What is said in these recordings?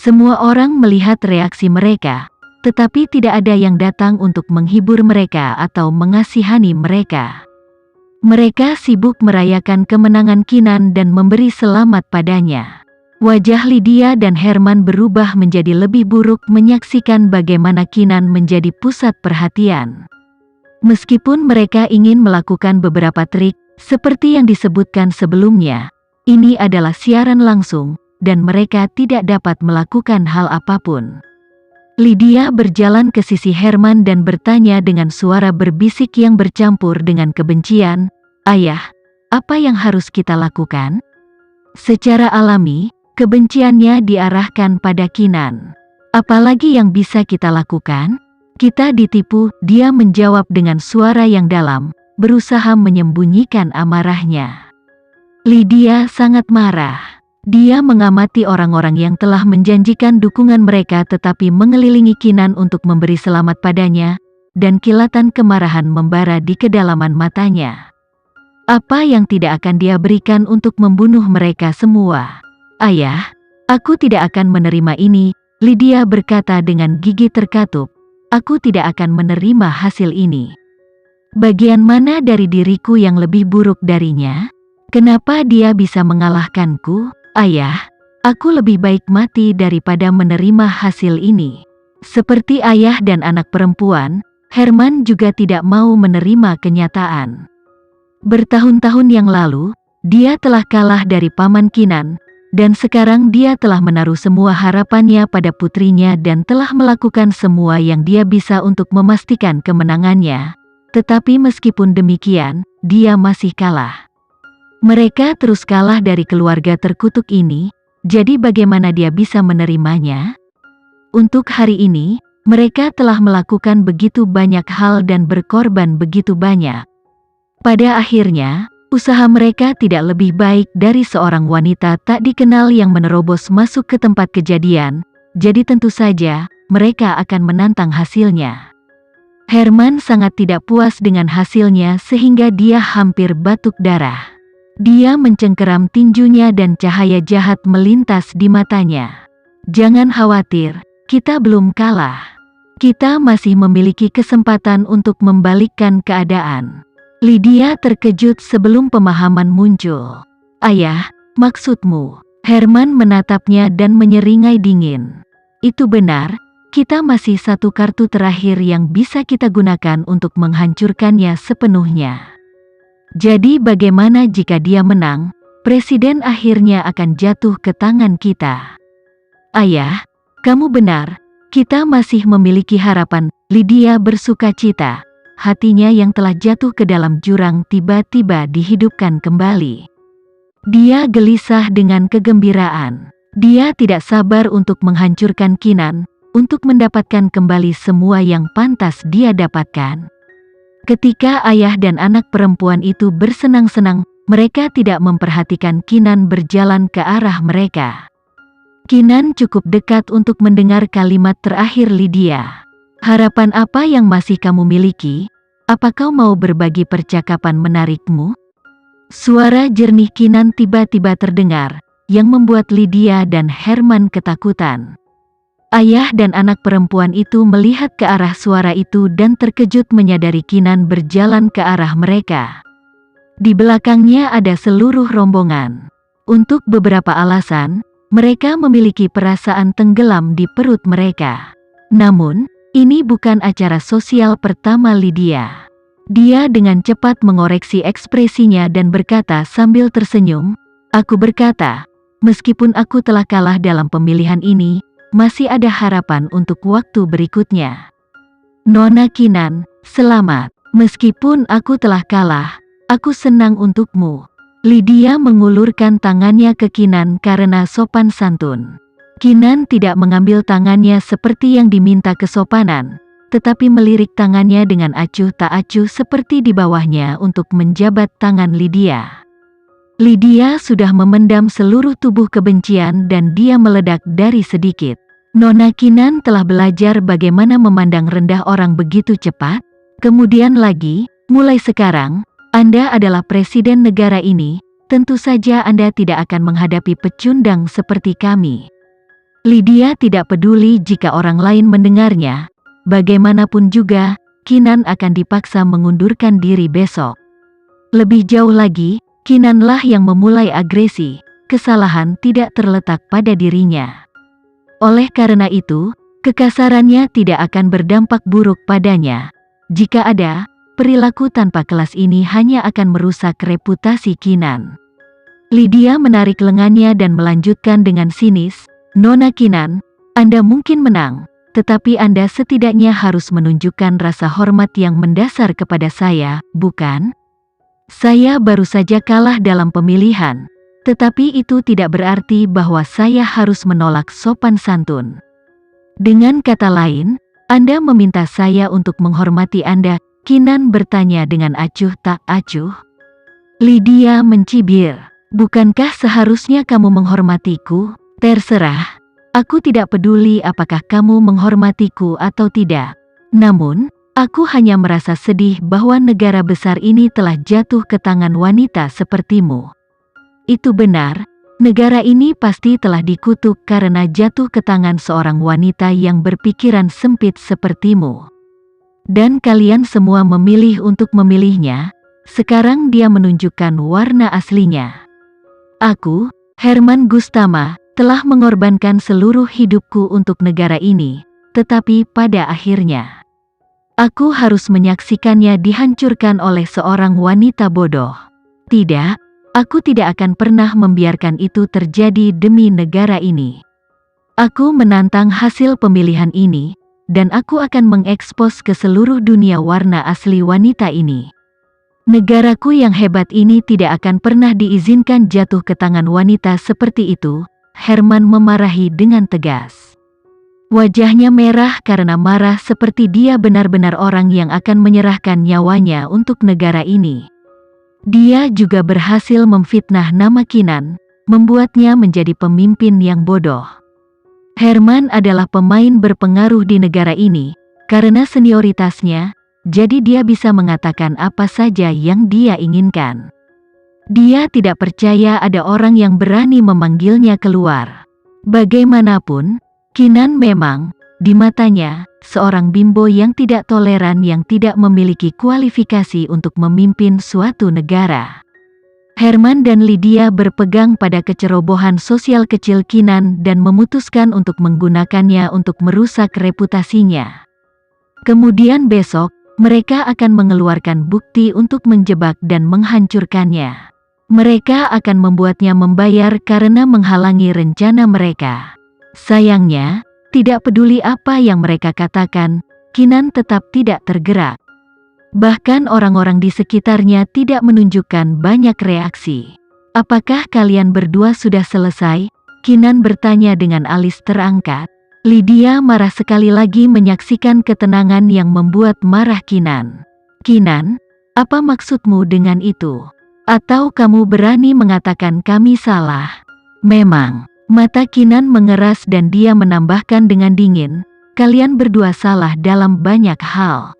Semua orang melihat reaksi mereka, tetapi tidak ada yang datang untuk menghibur mereka atau mengasihani mereka. Mereka sibuk merayakan kemenangan Kinan dan memberi selamat padanya. Wajah Lydia dan Herman berubah menjadi lebih buruk menyaksikan bagaimana Kinan menjadi pusat perhatian. Meskipun mereka ingin melakukan beberapa trik, seperti yang disebutkan sebelumnya, ini adalah siaran langsung, dan mereka tidak dapat melakukan hal apapun. Lydia berjalan ke sisi Herman dan bertanya dengan suara berbisik yang bercampur dengan kebencian, "Ayah, apa yang harus kita lakukan?" Secara alami, kebenciannya diarahkan pada Kinan. "Apalagi yang bisa kita lakukan? Kita ditipu," dia menjawab dengan suara yang dalam, berusaha menyembunyikan amarahnya. Lydia sangat marah. Dia mengamati orang-orang yang telah menjanjikan dukungan mereka tetapi mengelilingi Kinan untuk memberi selamat padanya, dan kilatan kemarahan membara di kedalaman matanya. Apa yang tidak akan dia berikan untuk membunuh mereka semua? "Ayah, aku tidak akan menerima ini," Lydia berkata dengan gigi terkatup. "Aku tidak akan menerima hasil ini. Bagian mana dari diriku yang lebih buruk darinya? Kenapa dia bisa mengalahkanku? Ayah, aku lebih baik mati daripada menerima hasil ini." Seperti ayah dan anak perempuan, Herman juga tidak mau menerima kenyataan. Bertahun-tahun yang lalu, dia telah kalah dari Paman Kinan, dan sekarang dia telah menaruh semua harapannya pada putrinya dan telah melakukan semua yang dia bisa untuk memastikan kemenangannya. Tetapi meskipun demikian, dia masih kalah. Mereka terus kalah dari keluarga terkutuk ini, jadi bagaimana dia bisa menerimanya? Untuk hari ini, mereka telah melakukan begitu banyak hal dan berkorban begitu banyak. Pada akhirnya, usaha mereka tidak lebih baik dari seorang wanita tak dikenal yang menerobos masuk ke tempat kejadian, jadi tentu saja, mereka akan menantang hasilnya. Herman sangat tidak puas dengan hasilnya sehingga dia hampir batuk darah. Dia mencengkeram tinjunya dan cahaya jahat melintas di matanya. "Jangan khawatir, kita belum kalah. Kita masih memiliki kesempatan untuk membalikkan keadaan." Lydia terkejut sebelum pemahaman muncul. "Ayah, maksudmu?" Herman menatapnya dan menyeringai dingin. "Itu benar, kita masih satu kartu terakhir yang bisa kita gunakan untuk menghancurkannya sepenuhnya. Jadi bagaimana jika dia menang? Presiden akhirnya akan jatuh ke tangan kita." "Ayah, kamu benar, kita masih memiliki harapan." Lydia bersukacita. Hatinya yang telah jatuh ke dalam jurang tiba-tiba dihidupkan kembali. Dia gelisah dengan kegembiraan. Dia tidak sabar untuk menghancurkan Kinan, untuk mendapatkan kembali semua yang pantas dia dapatkan. Ketika ayah dan anak perempuan itu bersenang-senang, mereka tidak memperhatikan Kinan berjalan ke arah mereka. Kinan cukup dekat untuk mendengar kalimat terakhir Lydia. "Harapan apa yang masih kamu miliki? Apa kau mau berbagi percakapan menarikmu?" Suara jernih Kinan tiba-tiba terdengar, yang membuat Lydia dan Herman ketakutan. Ayah dan anak perempuan itu melihat ke arah suara itu dan terkejut menyadari Kinan berjalan ke arah mereka. Di belakangnya ada seluruh rombongan. Untuk beberapa alasan, mereka memiliki perasaan tenggelam di perut mereka. Namun, ini bukan acara sosial pertama Lydia. Dia dengan cepat mengoreksi ekspresinya dan berkata sambil tersenyum, "Aku berkata, meskipun aku telah kalah dalam pemilihan ini, masih ada harapan untuk waktu berikutnya. Nona Kinan, selamat. Meskipun aku telah kalah, aku senang untukmu." Lydia mengulurkan tangannya ke Kinan karena sopan santun. Kinan tidak mengambil tangannya seperti yang diminta kesopanan, tetapi melirik tangannya dengan acuh tak acuh seperti di bawahnya untuk menjabat tangan Lydia. Lydia sudah memendam seluruh tubuh kebencian dan dia meledak dari sedikit. "Nona Kinan telah belajar bagaimana memandang rendah orang begitu cepat. Kemudian lagi, mulai sekarang, Anda adalah presiden negara ini, tentu saja Anda tidak akan menghadapi pecundang seperti kami. Lydia tidak peduli jika orang lain mendengarnya. Bagaimanapun juga, Kinan akan dipaksa mengundurkan diri besok. Lebih jauh lagi, Kinanlah yang memulai agresi. Kesalahan tidak terletak pada dirinya. Oleh karena itu, kekasarannya tidak akan berdampak buruk padanya. Jika ada, perilaku tanpa kelas ini hanya akan merusak reputasi Kinan. Lydia menarik lengannya dan melanjutkan dengan sinis, "Nona Kinan, Anda mungkin menang, tetapi Anda setidaknya harus menunjukkan rasa hormat yang mendasar kepada saya, bukan? Saya baru saja kalah dalam pemilihan, tetapi itu tidak berarti bahwa saya harus menolak sopan santun. Dengan kata lain, Anda meminta saya untuk menghormati Anda?" Kinan bertanya dengan acuh tak acuh. Lydia mencibir, "Bukankah seharusnya kamu menghormatiku? Terserah. Aku tidak peduli apakah kamu menghormatiku atau tidak. Namun, aku hanya merasa sedih bahwa negara besar ini telah jatuh ke tangan wanita sepertimu." Itu benar, negara ini pasti telah dikutuk karena jatuh ke tangan seorang wanita yang berpikiran sempit sepertimu. Dan kalian semua memilih untuk memilihnya. Sekarang dia menunjukkan warna aslinya. Aku, Herman Gustama, telah mengorbankan seluruh hidupku untuk negara ini, tetapi pada akhirnya aku harus menyaksikannya dihancurkan oleh seorang wanita bodoh. Tidak, aku tidak akan pernah membiarkan itu terjadi demi negara ini. Aku menantang hasil pemilihan ini, dan aku akan mengekspos ke seluruh dunia warna asli wanita ini. Negaraku yang hebat ini tidak akan pernah diizinkan jatuh ke tangan wanita seperti itu. Herman memarahi dengan tegas. Wajahnya merah karena marah seperti dia benar-benar orang yang akan menyerahkan nyawanya untuk negara ini. Dia juga berhasil memfitnah nama Kinan, membuatnya menjadi pemimpin yang bodoh. Herman adalah pemain berpengaruh di negara ini, karena senioritasnya, jadi dia bisa mengatakan apa saja yang dia inginkan. Dia tidak percaya ada orang yang berani memanggilnya keluar. Bagaimanapun, Kinan memang, di matanya, seorang bimbo yang tidak toleran yang tidak memiliki kualifikasi untuk memimpin suatu negara. Herman dan Lydia berpegang pada kecerobohan sosial kecil Kinan dan memutuskan untuk menggunakannya untuk merusak reputasinya. Kemudian besok, mereka akan mengeluarkan bukti untuk menjebak dan menghancurkannya. Mereka akan membuatnya membayar karena menghalangi rencana mereka. Sayangnya, tidak peduli apa yang mereka katakan, Kinan tetap tidak tergerak. Bahkan orang-orang di sekitarnya tidak menunjukkan banyak reaksi. "Apakah kalian berdua sudah selesai?" Kinan bertanya dengan alis terangkat. Lydia marah sekali lagi menyaksikan ketenangan yang membuat marah Kinan. "Kinan, apa maksudmu dengan itu? Atau kamu berani mengatakan kami salah?" Memang. Mata Kinan mengeras dan dia menambahkan dengan dingin, "Kalian berdua salah dalam banyak hal."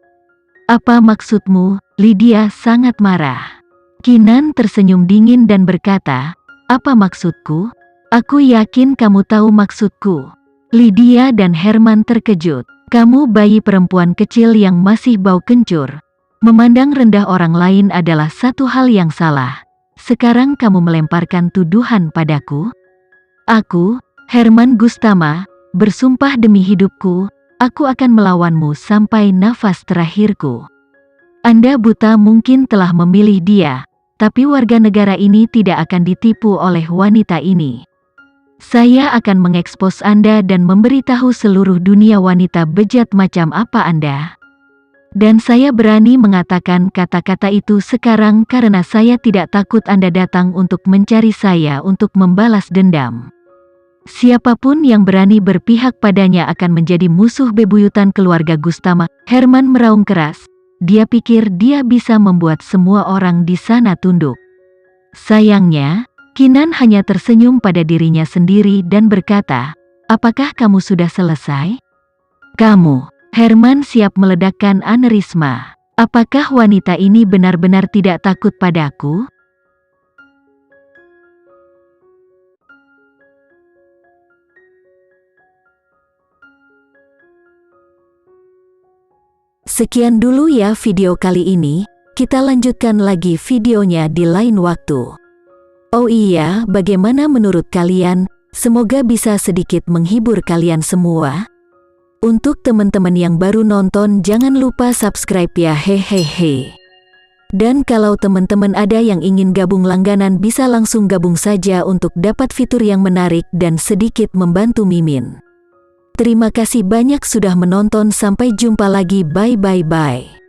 "Apa maksudmu?" Lydia sangat marah. Kinan tersenyum dingin dan berkata, "Apa maksudku? Aku yakin kamu tahu maksudku." Lydia dan Herman terkejut. "Kamu bayi perempuan kecil yang masih bau kencur. Memandang rendah orang lain adalah satu hal yang salah. Sekarang kamu melemparkan tuduhan padaku?" "Aku, Herman Gustama, bersumpah demi hidupku, aku akan melawanmu sampai nafas terakhirku. Anda buta mungkin telah memilih dia, tapi warga negara ini tidak akan ditipu oleh wanita ini. Saya akan mengekspos Anda dan memberitahu seluruh dunia wanita bejat macam apa Anda. Dan saya berani mengatakan kata-kata itu sekarang karena saya tidak takut Anda datang untuk mencari saya untuk membalas dendam. Siapapun yang berani berpihak padanya akan menjadi musuh bebuyutan keluarga Gustama." Herman meraung keras. Dia pikir dia bisa membuat semua orang di sana tunduk. Sayangnya, Kinan hanya tersenyum pada dirinya sendiri dan berkata, "Apakah kamu sudah selesai?" "Kamu." Herman siap meledakkan aneurisma. "Apakah wanita ini benar-benar tidak takut padaku?" Sekian dulu ya video kali ini, kita lanjutkan lagi videonya di lain waktu. Oh iya, bagaimana menurut kalian? Semoga bisa sedikit menghibur kalian semua. Untuk teman-teman yang baru nonton, jangan lupa subscribe ya, hehehe. Dan kalau teman-teman ada yang ingin gabung langganan, bisa langsung gabung saja untuk dapat fitur yang menarik dan sedikit membantu Mimin. Terima kasih banyak sudah menonton, sampai jumpa lagi, bye.